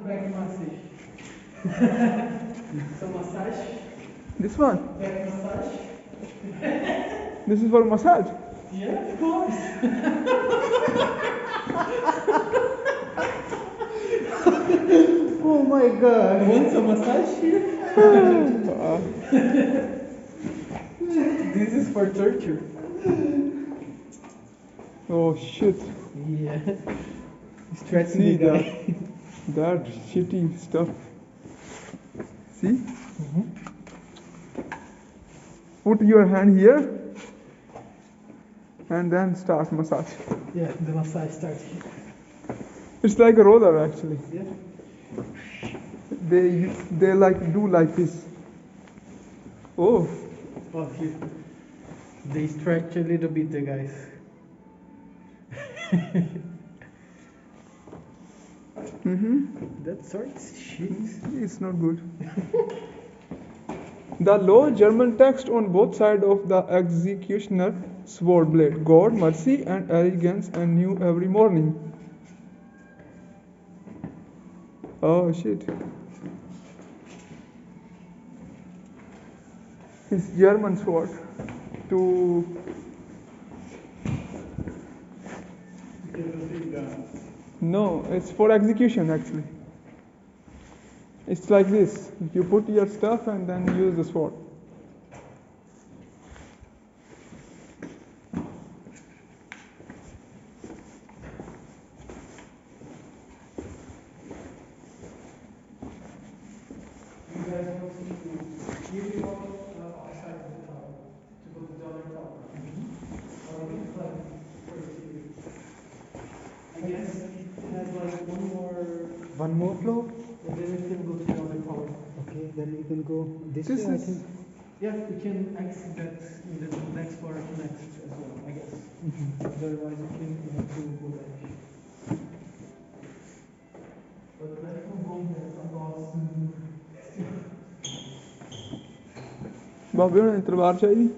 Back massage. So massage. This one? Back massage. This is for massage? Yeah, of course. Oh my god. Want some massage here? This is for torture. Oh shit. Yeah. Stretching See the guy. that shitty stuff. See? Put your hand here and then start massage. Yeah, the massage starts here. It's like a roller actually. Yeah. They like do like this. Oh. Oh, here. They stretch a little bit, the guys. That sort's shit. It's not good. The law German text on both sides of the executioner sword blade, God, mercy, and arrogance, and new every morning. Oh shit. It's German sword to no, it's for execution actually. It's like this. You put your stuff and then use the sword. One more floor, and then we can go to the other tower. Okay, then we can go this way, I think. Yeah, we can exit that in the next floor next as well, I guess. Otherwise, we have to go back. But let's not go there because. ਬਾਬੇ ਹੁਣ ਤਲਵਾਰ ਚਾਹੀਦੀ